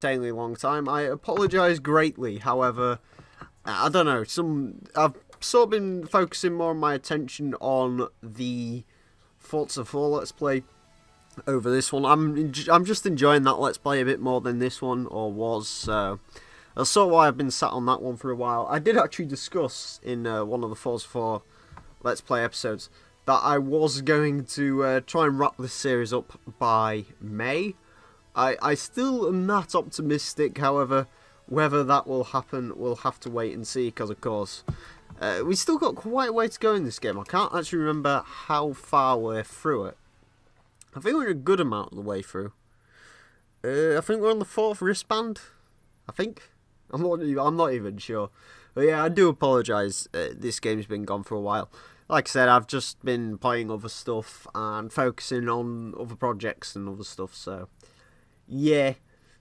insanely long time. I apologise greatly. However, I don't know. I've sort of been focusing more of my attention on the Forza 4 Let's Play over this one. I'm just enjoying that Let's Play a bit more than this one, or was. So that's sort of why I've been sat on that one for a while. I did actually discuss in one of the Forza 4 Let's Play episodes that I was going to try and wrap this series up by May. I still am not optimistic, however, whether that will happen, we'll have to wait and see, because of course, we still got quite a way to go in this game. I can't actually remember how far we're through it. I think we're a good amount of the way through. I think we're on the 4th wristband, I think. I'm not even sure. But yeah, I do apologise, this game's been gone for a while. Like I said, I've just been playing other stuff and focusing on other projects and other stuff, so yeah,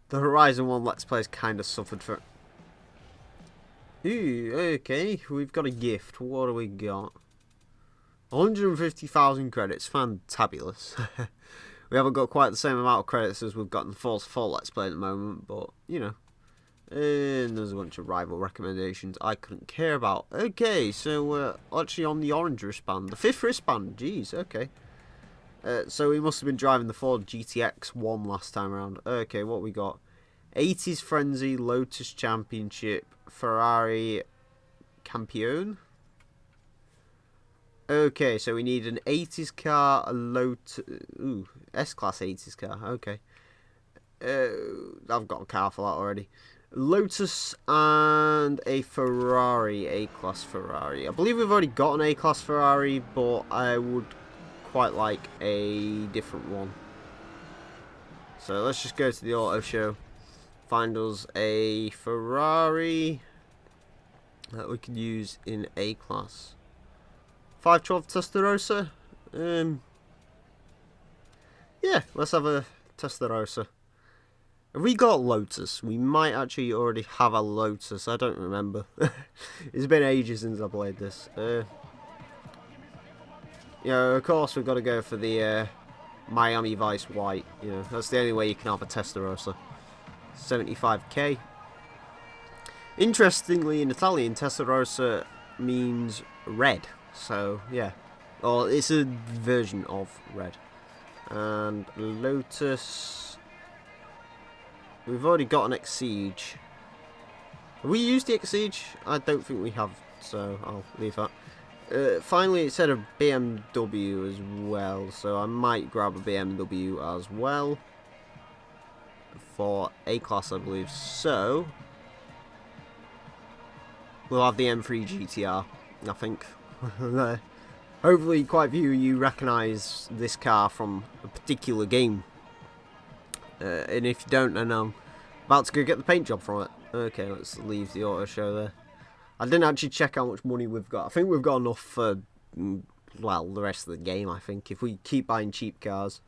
the Horizon 1 Let's Play has kind of suffered for it. Ooh, okay, we've got a gift. What do we got? 150,000 credits, fantabulous. We haven't got quite the same amount of credits as we've got in the Forza 4 Let's Play at the moment, but, you know. And there's a bunch of rival recommendations I couldn't care about. Okay, so we're actually on the orange wristband. The 5th wristband, jeez, okay. So we must have been driving the Ford GTX 1 last time around. Okay, what we got? 80s Frenzy, Lotus Championship, Ferrari Campione. Okay, so we need an 80s car, a Lotus... Ooh, S-Class 80s car, okay. I've got a car for that already. Lotus and a Ferrari, A-Class Ferrari. I believe we've already got an A-Class Ferrari, but I would quite like a different one. So let's just go to the auto show, find us a Ferrari that we could use in A-Class. 512 Testarossa. Yeah, let's have a Testarossa. Have we got Lotus? We might actually already have a Lotus. I don't remember. It's been ages since I played this. You know, of course we've got to go for the Miami Vice White. You know, that's the only way you can have a Testarossa. 75k. Interestingly, in Italian, Testarossa means red. So yeah, or it's a version of red. And Lotus. We've already got an Exige. Have we used the Exige? I don't think we have, so I'll leave that. Finally, it said a BMW as well, so I might grab a BMW as well. For A-Class, I believe. So, we'll have the M3 GTR, I think. Hopefully, quite a few of you recognise this car from a particular game. And if you don't, then I'm about to go get the paint job from it. Okay, let's leave the auto show there. I didn't actually check how much money we've got. I think we've got enough for, well, the rest of the game, I think. If we keep buying cheap cars.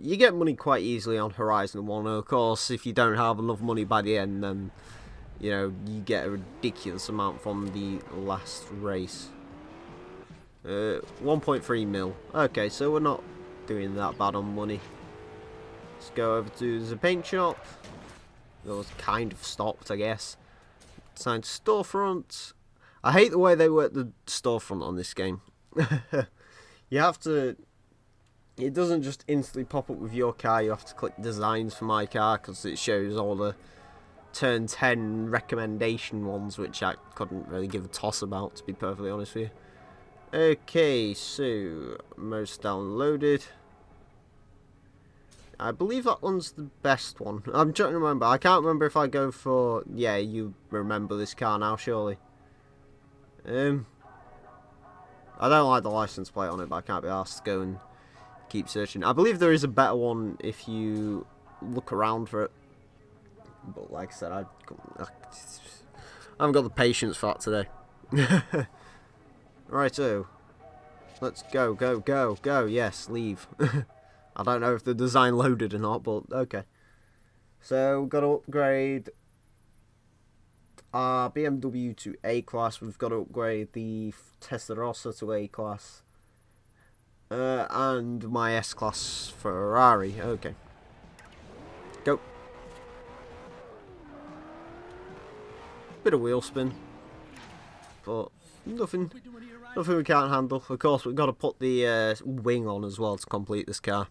You get money quite easily on Horizon 1. Of course, if you don't have enough money by the end, then, you know, you get a ridiculous amount from the last race. 1.3 mil. Okay, so we're not doing that bad on money. Let's go over to the paint shop. It was kind of stopped, I guess. Signed storefront. I hate the way they work the storefront on this game. You have to... It doesn't just instantly pop up with your car. You have to click designs for my car because it shows all the turn 10 recommendation ones, which I couldn't really give a toss about, to be perfectly honest with you. Okay, so most downloaded. I believe that one's the best one. I'm trying to remember. I can't remember if I go for... Yeah, you remember this car now, surely. I don't like the license plate on it, but I can't be asked to go and keep searching. I believe there is a better one if you look around for it. But like I said, I haven't got the patience for that today. Righto. Let's go, go, go, go. Yes, leave. I don't know if the design loaded or not, but okay. So, we've got to upgrade our BMW to A-Class. We've got to upgrade the Testarossa to A-Class. And my S-Class Ferrari. Okay. Go. Bit of wheel spin. But nothing we can't handle. Of course, we've got to put the wing on as well to complete this car.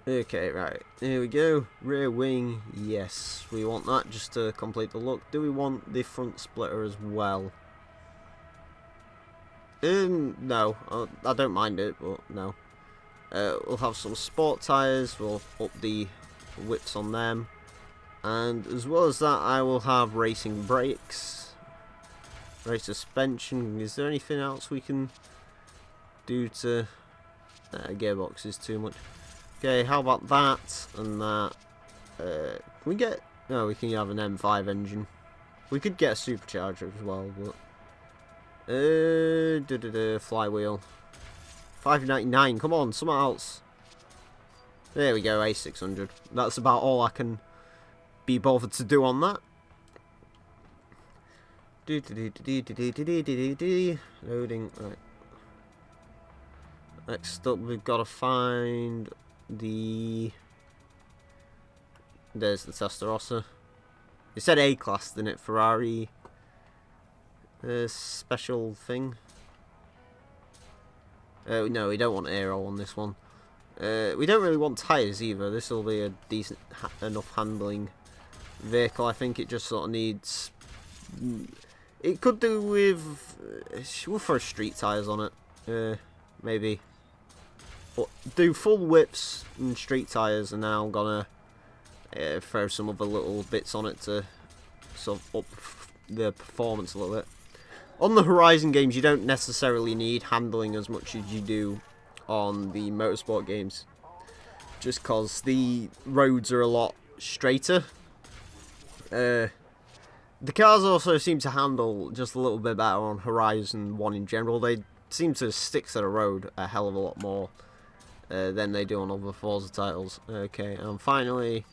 Okay, right, here we go. Rear wing, yes, we want that just to complete the look. Do we want the front splitter as well? No, I don't mind it, but no. We'll have some sport tyres, we'll up the widths on them. And as well as that, I will have racing brakes, race suspension. Is there anything else we can do to... gearbox is too much. Okay, how about that and that? Can we get... No, we can have an M5 engine. We could get a supercharger as well, but... flywheel. 599, come on, something else. There we go, A600. That's about all I can be bothered to do on that. Loading, right. Next up, we've got to find the... There's the Testarossa. It said A-Class, didn't it? Ferrari... special thing. No, we don't want aero on this one. We don't really want tyres either. This will be a decent enough handling vehicle. I think it just sort of needs... It could do with... we'll throw street tyres on it. Maybe. But do full whips and street tyres, and now I'm gonna throw some other little bits on it to sort of up the performance a little bit. On the Horizon games, you don't necessarily need handling as much as you do on the motorsport games, just because the roads are a lot straighter. The cars also seem to handle just a little bit better on Horizon 1 in general. They seem to stick to the road a hell of a lot more than they do on other Forza titles. Okay, and finally,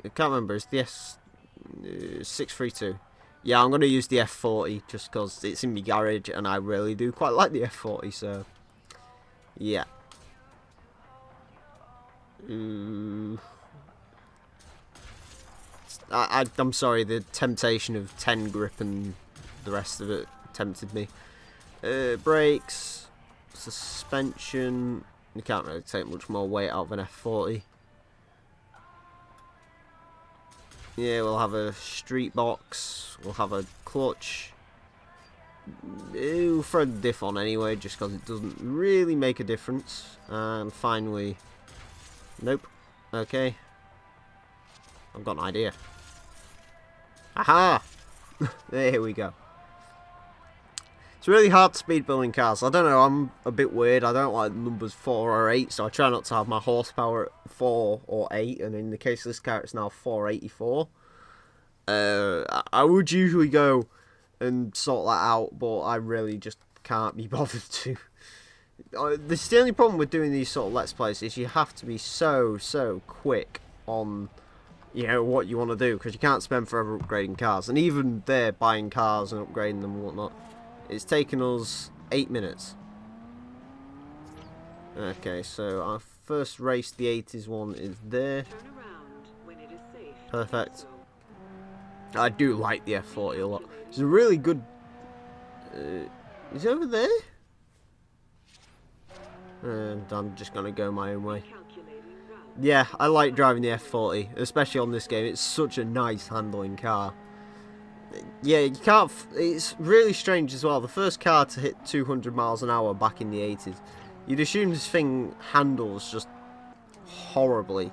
I can't remember, it's the S632. Yeah, I'm going to use the F40 just because it's in my garage and I really do quite like the F40, so yeah. I'm sorry, the temptation of 10 grip and the rest of it tempted me. Brakes, suspension, you can't really take much more weight out of an F40. Yeah, we'll have a street box, we'll have a clutch. We'll throw the diff on anyway, just because it doesn't really make a difference. And finally, nope, okay. I've got an idea. Aha! There we go. It's really hard to speed building cars. I don't know, I'm a bit weird. I don't like numbers 4 or 8, so I try not to have my horsepower at 4 or 8. And in the case of this car, it's now 484. I would usually go and sort that out, but I really just can't be bothered to. This is the only problem with doing these sort of Let's Plays, is you have to be so quick on, you know, what you want to do, because you can't spend forever upgrading cars. And even there, buying cars and upgrading them and whatnot, it's taken us 8 minutes. Okay, so our first race, the 80s one, is there. Perfect. I do like the F40 a lot. It's a really good... is it over there? And I'm just going to go my own way. Yeah, I like driving the F40, especially on this game. It's such a nice handling car. Yeah, you can't... It's really strange as well. The first car to hit 200 miles an hour back in the 80s. You'd assume this thing handles just horribly.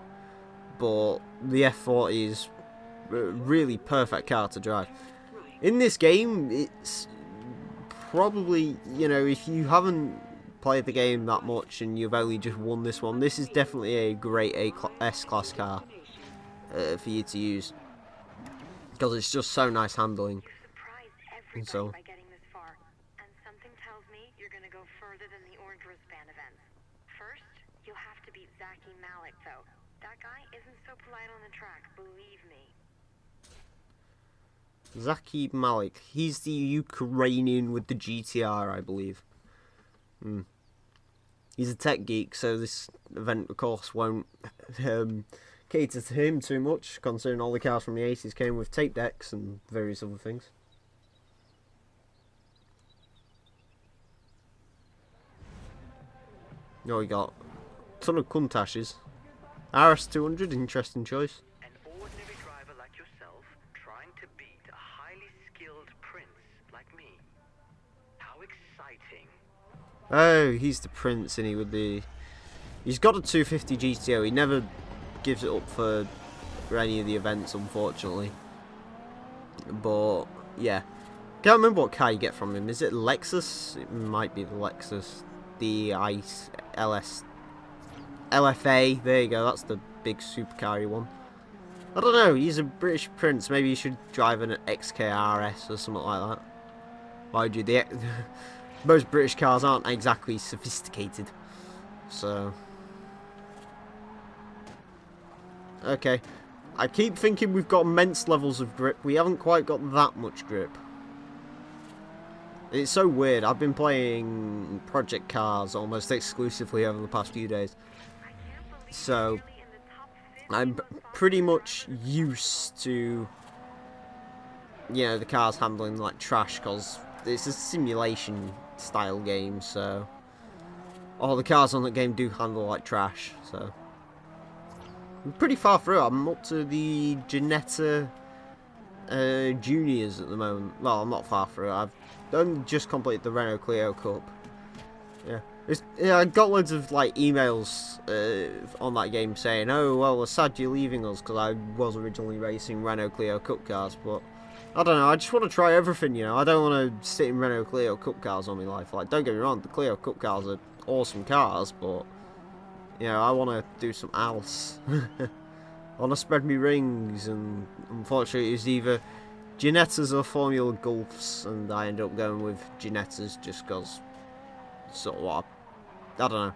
But the F40 is a really perfect car to drive. In this game, it's probably, you know, if you haven't played the game that much and you've only just won this one, this is definitely a great S-Class car for you to use. Because it's just so nice handling. And so... And something tells me you're going to go further than the Orange Wristband events. First, you'll have to beat TheRealEmile, though. That guy isn't so polite on the track, believe me. TheRealEmile. He's the Ukrainian with the GTR, I believe. he's a tech geek, so this event, of course, won't cater to him too much, considering all the cars from the 80s came with tape decks and various other things. Oh, we got a ton of Countachs. RS200, interesting choice. An ordinary driver like yourself trying to beat a highly skilled prince like me. How exciting. Oh, he's the prince, and he's got a 250 GTO. He never gives it up for any of the events, unfortunately. But yeah, can't remember what car you get from him. Is it Lexus? It might be the Lexus, the ICE LFA. There you go. That's the big supercar one. I don't know. He's a British prince. Maybe you should drive an XKRS or something like that. Mind you, most British cars aren't exactly sophisticated. So, okay. I keep thinking we've got immense levels of grip. We haven't quite got that much grip. It's so weird. I've been playing Project Cars almost exclusively over the past few days. So, I'm pretty much used to, you know, the cars handling like trash, because it's a simulation style game, so all the cars on that game do handle like trash. So I'm pretty far through. I'm up to the Ginetta Juniors at the moment. Well, I'm not far through. I've only just completed the Renault Clio Cup. Yeah, I got loads of like emails on that game saying, "Oh well, we're sad you're leaving us," because I was originally racing Renault Clio Cup cars, but I don't know. I just want to try everything, you know. I don't want to sit in Renault Clio Cup cars all my life. Like, don't get me wrong, the Clio Cup cars are awesome cars, but you know, I want to do some else. I want to spread me rings, and unfortunately, it was either Ginettas or Formula Gulfs, and I ended up going with Ginettas just because, sort of what I don't know.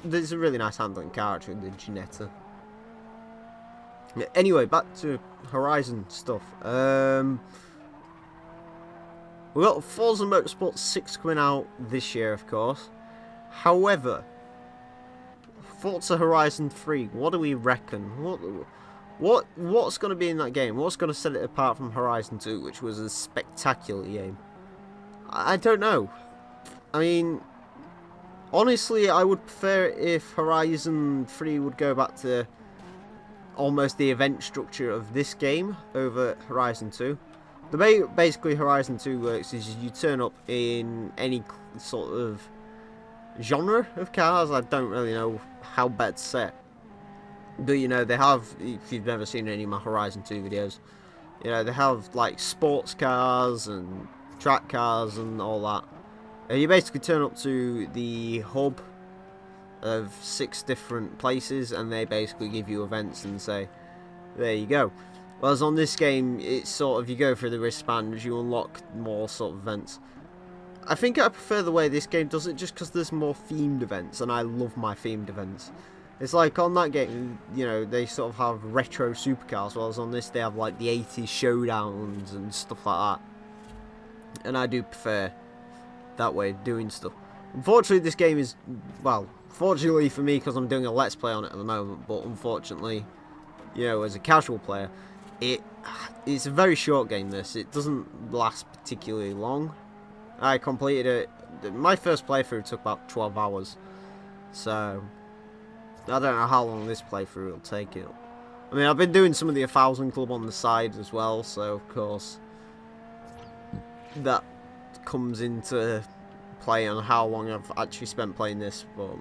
There's a really nice handling car actually, the Ginetta. Anyway, back to Horizon stuff. We've got Forza Motorsport 6 coming out this year, of course. However, Forza Horizon 3, what do we reckon? What's going to be in that game? What's going to set it apart from Horizon 2, which was a spectacular game? I don't know. I mean, honestly, I would prefer if Horizon 3 would go back to almost the event structure of this game over Horizon 2. The way basically Horizon 2 works is you turn up in any sort of genre of cars. I don't really know how best to say it. But you know, they have, if you've never seen any of my Horizon 2 videos, you know, they have like sports cars and track cars and all that. You basically turn up to the hub of 6 different places, and they basically give you events and say, there you go. Whereas on this game, it's sort of, you go through the wristband, you unlock more sort of events. I think I prefer the way this game does it, just because there's more themed events, and I love my themed events. It's like on that game, you know, they sort of have retro supercars, whereas on this they have like the 80s showdowns and stuff like that. And I do prefer that way of doing stuff. Unfortunately, this game is, well, fortunately for me, because I'm doing a let's play on it at the moment, but unfortunately, you know, as a casual player, it's a very short game. It doesn't last particularly long. I completed it, my first playthrough took about 12 hours, so I don't know how long this playthrough will take it. I mean, I've been doing some of the 1000 Club on the side as well, so of course that comes into play on how long I've actually spent playing this. But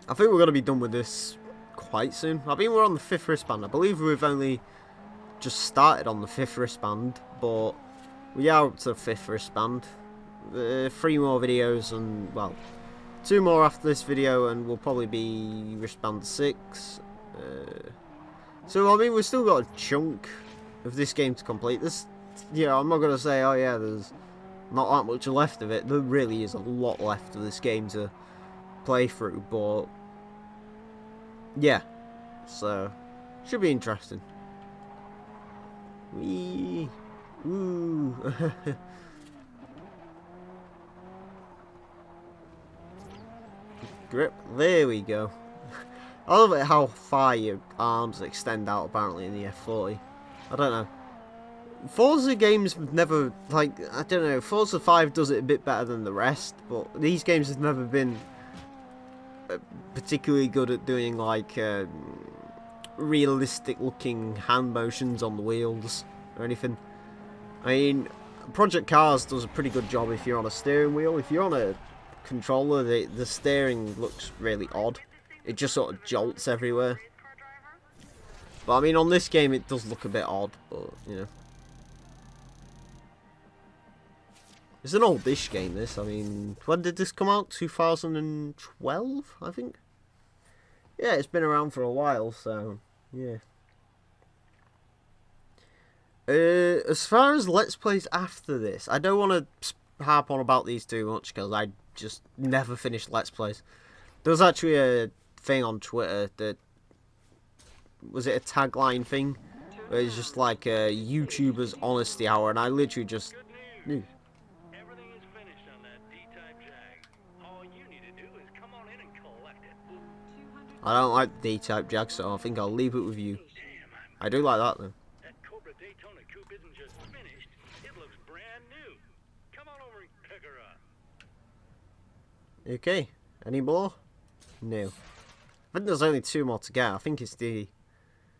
I think we're going to be done with this quite soon. I mean, we're on the 5th wristband. I believe we've only just started on the 5th wristband, but we are up to the 5th wristband. 3 more videos, and well, 2 more after this video, and we'll probably be wristband 6. So I mean, we've still got a chunk of this game to complete. This, you know, I'm not going to say, oh yeah, there's not that much left of it. There really is a lot left of this game to play through, but yeah, so should be interesting. Wee, ooh. grip. There we go. I love it how far your arms extend out apparently in the F40. I don't know. Forza games have never, like, I don't know, Forza 5 does it a bit better than the rest, but these games have never been particularly good at doing, like, realistic looking hand motions on the wheels or anything. I mean, Project Cars does a pretty good job if you're on a steering wheel. If you're on a controller, the steering looks really odd. It just sort of jolts everywhere. But I mean, on this game it does look a bit odd, but, you know. It's an oldish game, this. I mean, when did this come out? 2012, I think? Yeah, it's been around for a while, so, yeah. As far as Let's Plays after this, I don't want to harp on about these too much, because I just never finished Let's Plays. There was actually a thing on Twitter that, was it a tagline thing? Where it's just like a YouTuber's honesty hour, and I literally just... Everything is finished on that D-type Jag. All you need to do is come on in and collect it. I don't like D-type Jag, so I think I'll leave it with you. I do like that, though. That Cobra Daytona coupe isn't just finished, it looks brand new. Come on over and pick her up. Okay, any more? No. I think there's only 2 more to get. I think it's the...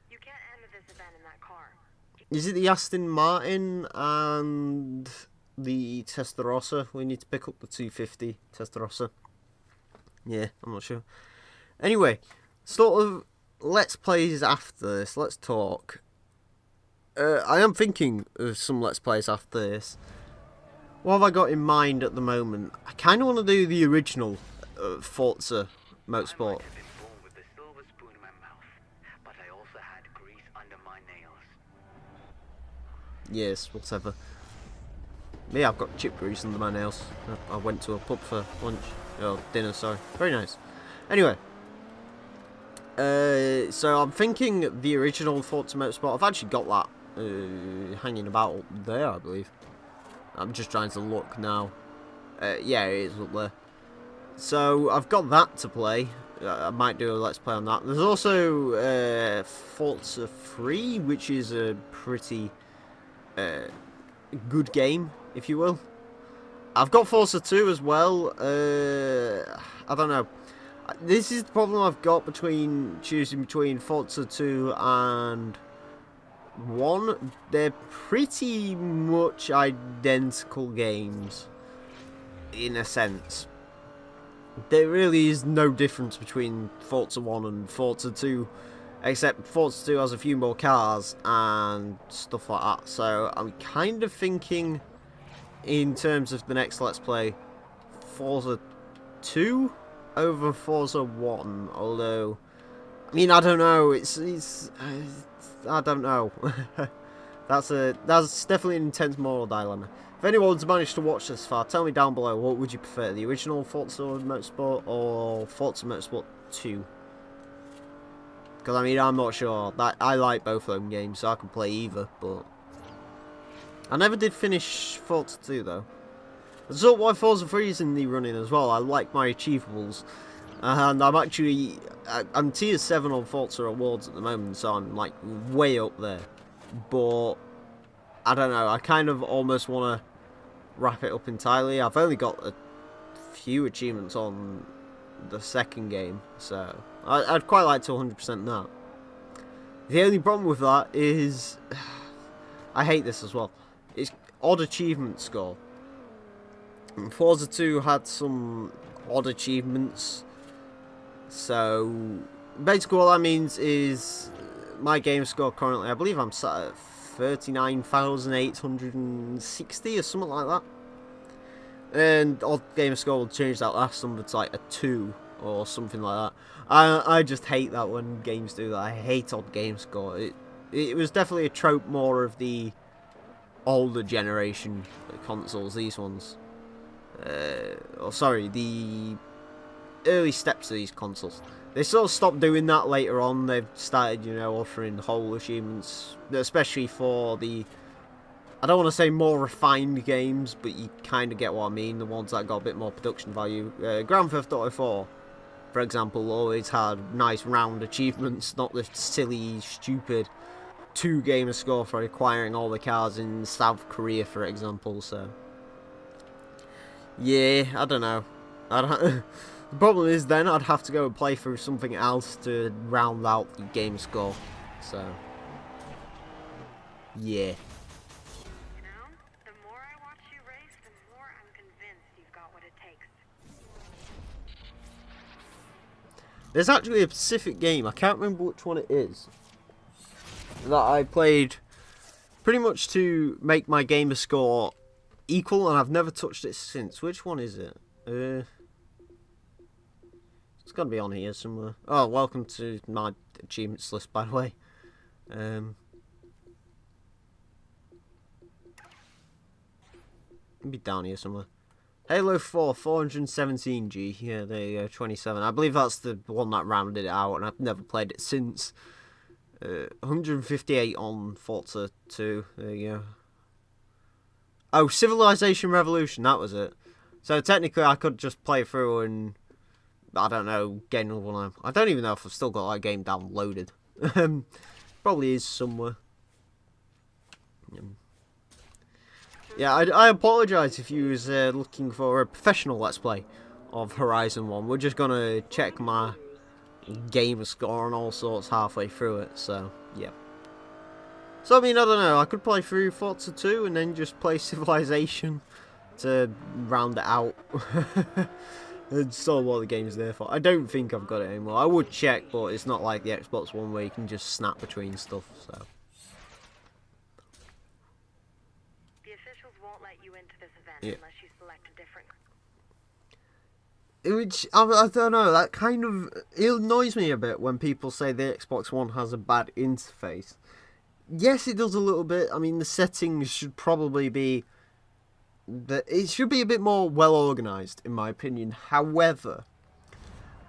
You can't enter this event in that car. Is it the Aston Martin and the Testarossa? We need to pick up the 250 Testarossa. Yeah, I'm not sure. Anyway, sort of Let's Plays after this. Let's talk. I am thinking of some Let's Plays after this. What have I got in mind at the moment? I kind of want to do the original Forza Motorsport. I might have been born with a silver spoon in my mouth, but I also had grease under my nails. Yes, whatever. Me, I've got chip grease under my nails. I went to a pub for lunch. Oh, dinner, sorry. Very nice. Anyway. So I'm thinking the original Forza Motorsport. I've actually got that hanging about up there, I believe. I'm just trying to look now. Yeah, it is up there. So I've got that to play. I might do a Let's Play on that. There's also Forza 3, which is a pretty good game, if you will. I've got Forza 2 as well. I don't know. This is the problem I've got between choosing between Forza 2 and 1. They're pretty much identical games, in a sense. There really is no difference between Forza 1 and Forza 2, except Forza 2 has a few more cars and stuff like that. So I'm kind of thinking, in terms of the next Let's Play, Forza 2 over Forza 1. Although, I mean, I don't know. I don't know. That's definitely an intense moral dilemma. If anyone's managed to watch this far, tell me down below, what would you prefer, the original Forza Motorsport or Forza Motorsport 2? Because I mean, I'm not sure. I like both of them games, so I can play either. But I never did finish Forza 2 though. That's sort of why Forza 3 is in the running as well. I like my achievables, and I'm tier 7 on Forza Awards at the moment, so I'm like way up there. But I don't know. I kind of almost want to wrap it up entirely. I've only got a few achievements on the second game, so I'd quite like to 100% that. The only problem with that is, I hate this as well, it's odd achievement score. Forza 2 had some odd achievements, so basically what that means is my game score currently, I believe I'm sat at 39,860 or something like that. And odd game score will change that last number to like a 2 or something like that. I just hate that when games do that. I hate odd game score. It was definitely a trope more of the older generation consoles, these ones. The early steps of these consoles. They sort of stopped doing that later on. They've started, offering whole achievements, especially for the, I don't want to say more refined games, but you kind of get what I mean, the ones that got a bit more production value. Grand Theft Auto 4 for example, always had nice round achievements, not the silly, stupid 2 gamer score for acquiring all the cars in South Korea, for example. So yeah, I don't know. The problem is then I'd have to go and play through something else to round out the game score. So yeah. You know, the more I watch you race, the more I'm convinced you've got what it takes. There's actually a specific game, I can't remember which one it is, that I played pretty much to make my gamer score equal, and I've never touched it since. Which one is it? It's got to be on here somewhere. Oh, welcome to my achievements list, by the way. It'll be down here somewhere. Halo 4, 417G. Yeah, there you go, 27. I believe that's the one that rounded it out, and I've never played it since. 158 on Forza 2. There you go. Oh, Civilization Revolution, that was it. So technically I could just play through and, I don't know, get another one. I don't even know if I've still got that game downloaded. Probably is somewhere. Yeah, I apologise if you was looking for a professional Let's Play of Horizon 1. We're just going to check my gamer score and all sorts halfway through it, so, yeah. So, I mean, I don't know, I could play through Forza 2 and then just play Civilization to round it out. It's all what the game's there for. I don't think I've got it anymore. I would check, but it's not like the Xbox One where you can just snap between stuff, so. The officials won't let you into this event unless you select a different. Which, I don't know, that kind of, it annoys me a bit when people say the Xbox One has a bad interface. Yes, it does a little bit. I mean, the settings should probably be, it should be a bit more well organised, in my opinion. However,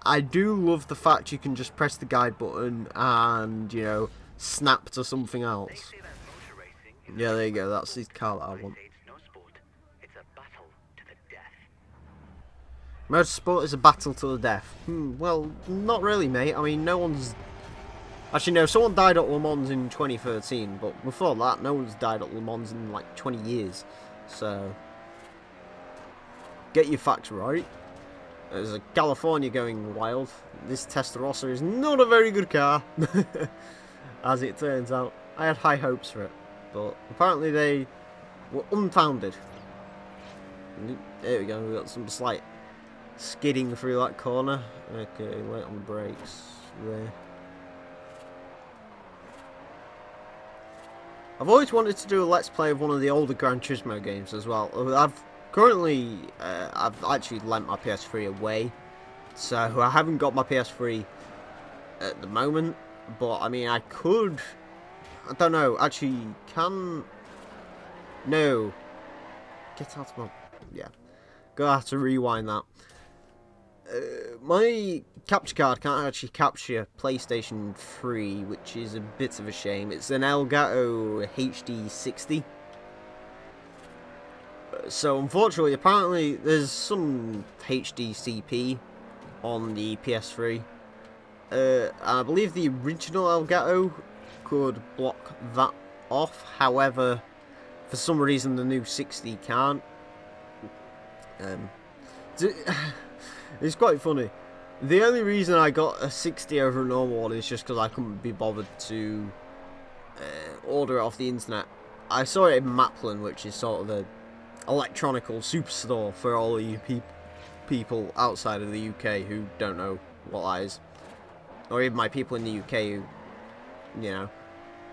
I do love the fact you can just press the guide button and, you know, snap to something else. Yeah, there you go, that's the car that I want. Motorsport is a battle to the death. Well, not really, mate. I mean, no one's... Actually, no, someone died at Le Mans in 2013, but before that, no one's died at Le Mans in, like, 20 years. So, get your facts right. There's a California going wild. This Testarossa is not a very good car, as it turns out. I had high hopes for it, but apparently they were unfounded. There we go, we got some slight skidding through that corner. Okay, wait on the brakes there. I've always wanted to do a Let's Play of one of the older Gran Turismo games as well. I've actually lent my PS3 away, so I haven't got my PS3 at the moment, but I mean I could, I don't know, actually no, get out of my, yeah, gonna have to rewind that. My capture card can't actually capture PlayStation 3, which is a bit of a shame. It's an Elgato HD 60. So unfortunately, apparently there's some HDCP on the PS3. I believe the original Elgato could block that off. However, for some reason the new 60 can't. It's quite funny. The only reason I got a 60 over a normal one is just because I couldn't be bothered to order it off the internet. I saw it in Maplin, which is sort of a electronical superstore for all of you people outside of the UK who don't know what that is. Or even my people in the UK who, you know,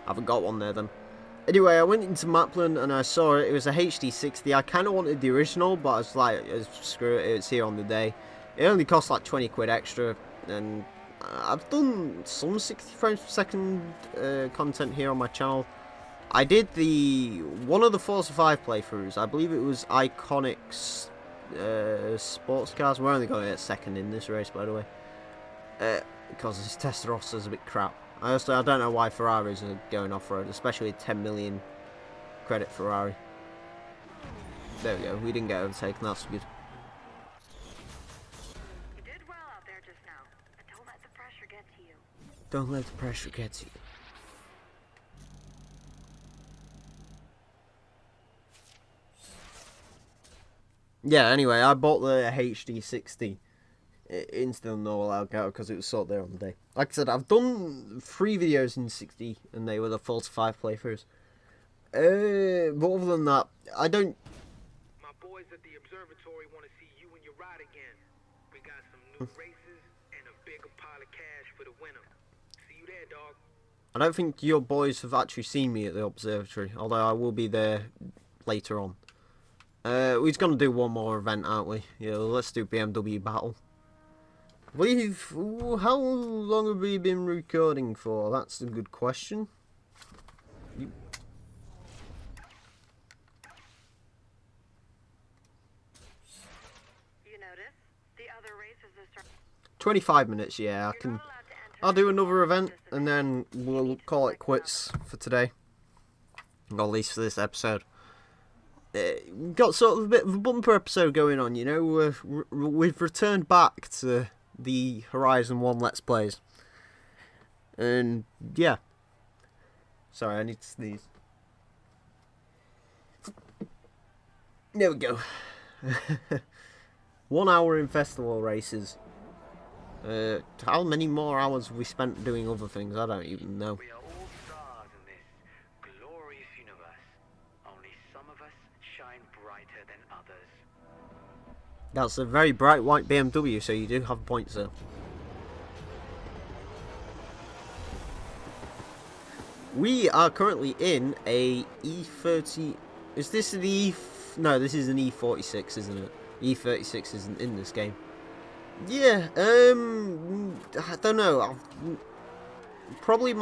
haven't got one there then. Anyway, I went into Maplin and I saw it. It was a HD60. I kind of wanted the original, but I was like, screw it, it's here on the day. It only cost like 20 quid extra, and I've done some 60 frames per second content here on my channel. I did one of the Forza 5 playthroughs. I believe it was Iconic's sports cars. We're only going to get second in this race, by the way, because this Testarossa is a bit crap. I don't know why Ferraris are going off-road, especially 10 million credit Ferrari. There we go, we didn't get overtaken, that's good. You did well out there just now. get to you. Don't let the pressure get to you. Yeah, anyway, I bought the HD60 instead of normal Elgato because it was sold there on the day. Like I said, I've done 3 videos in 60 and they were the 45 playthroughs. But other than that, I don't... My boys at the observatory want to see you and your ride again. We got some new races and a bigger pile of cash for the winner. See you there, dog. I don't think your boys have actually seen me at the observatory, although I will be there later on. We're just going to do one more event, aren't we? Yeah, let's do BMW Battle. I believe... Ooh, how long have we been recording for? That's a good question. You notice? The other races are starting. 25 minutes, yeah. I'll do another event, and then we'll call it quits for today. Or at least for this episode. We've got sort of a bit of a bumper episode going on, you know. We've returned back to the Horizon 1 Let's Plays. And, yeah. Sorry, I need to sneeze. There we go. 1 hour in festival races. How many more hours have we spent doing other things? I don't even know. We are all stars in this glorious universe. Only some of us shine brighter than others. That's a very bright white BMW, so you do have points there. We are currently in a E30... Is this the E... No, this is an E46, isn't it? E36 isn't in this game. Yeah, I don't know. Probably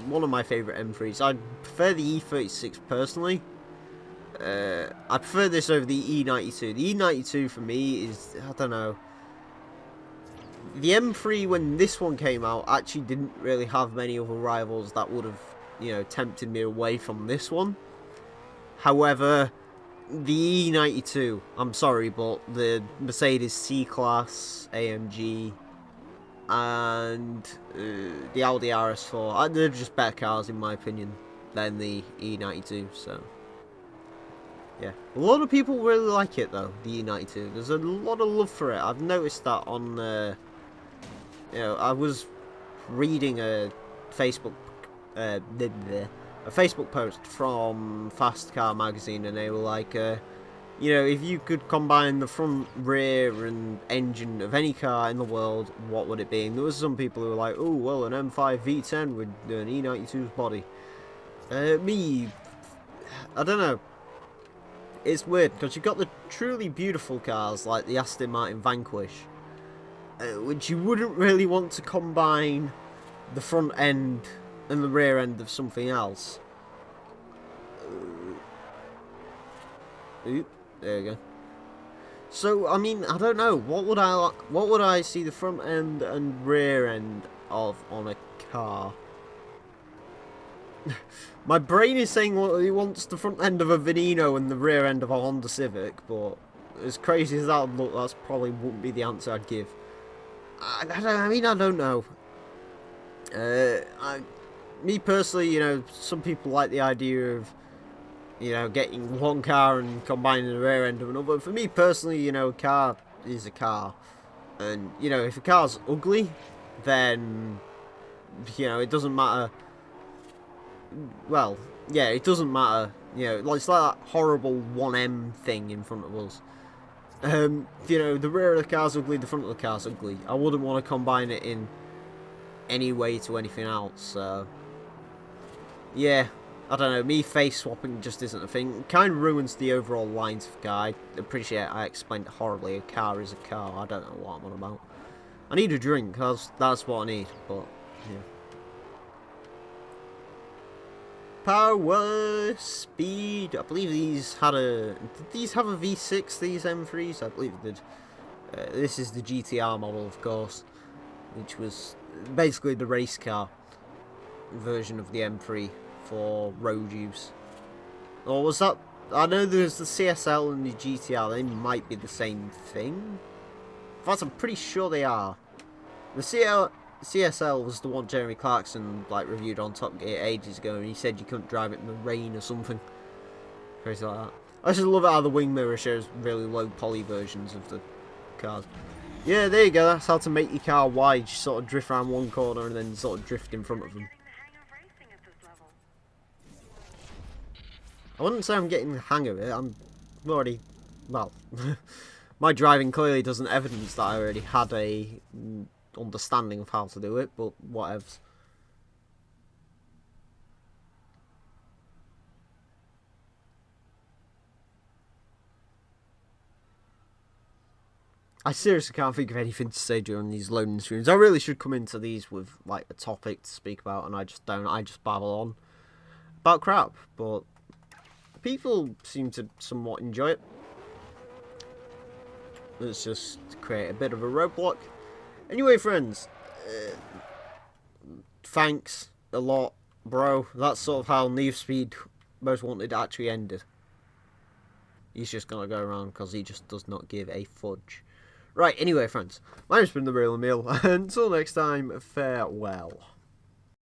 one of my favourite M3s. I prefer the E36 personally. I prefer this over the E92. The E92 for me is, I don't know. The M3 when this one came out actually didn't really have many other rivals that would have, you know, tempted me away from this one. However, the E92, I'm sorry, but the Mercedes C-Class, AMG, and the Audi RS4, they're just better cars in my opinion than the E92, so... Yeah, a lot of people really like it though, the E92. There's a lot of love for it. I've noticed that on, you know, I was reading a Facebook post from Fast Car magazine, and they were like, you know, if you could combine the front, rear, and engine of any car in the world, what would it be? And there was some people who were like, oh, well, an M5 V10 with an E92's body. Me, I don't know. It's weird, because you've got the truly beautiful cars, like the Aston Martin Vanquish, which you wouldn't really want to combine the front end and the rear end of something else. Oop, there you go. So, I mean, I don't know. What would I see the front end and rear end of on a car? My brain is saying it wants the front end of a Veneno and the rear end of a Honda Civic, but as crazy as that would look, that's probably wouldn't be the answer I'd give. I don't know. Me personally, you know, some people like the idea of, you know, getting one car and combining the rear end of another. For me personally, you know, a car is a car. And, you know, if a car's ugly, then, you know, it doesn't matter. Well, yeah, it doesn't matter. You know, it's like that horrible 1M thing in front of us. You know, the rear of the car's ugly, the front of the car's ugly. I wouldn't want to combine it in any way to anything else, so... Yeah, I don't know, me face swapping just isn't a thing. It kind of ruins the overall lines of car. I appreciate I explained it horribly. A car is a car. I don't know what I'm on about. I need a drink, that's what I need, but, yeah. Power, speed, I believe these had a... Did these have a V6, these M3s? I believe they did. This is the GTR model, of course, which was basically the race car version of the M3 for road use. Or was that... I know there's the CSL and the GTR, they might be the same thing. In fact, I'm pretty sure they are. The CSL was the one Jeremy Clarkson like reviewed on Top Gear ages ago, and he said you couldn't drive it in the rain or something crazy like that. I just love it how the wing mirror shows really low poly versions of the cars. Yeah, there you go. That's how to make your car wide. You sort of drift around one corner and then sort of drift in front of them. I wouldn't say I'm getting the hang of it. I'm already, well, my driving clearly doesn't evidence that I already had a understanding of how to do it, but whatevs. I seriously can't think of anything to say during these loading streams. I really should come into these with like a topic to speak about, and I just don't. I just babble on about crap, but people seem to somewhat enjoy it. Let's just create a bit of a roadblock. Anyway, friends, thanks a lot, bro. That's sort of how Need for Speed Most Wanted actually ended. He's just gonna go around because he just does not give a fudge. Right, anyway, friends, my name's been TheRealEmile, and until next time, farewell.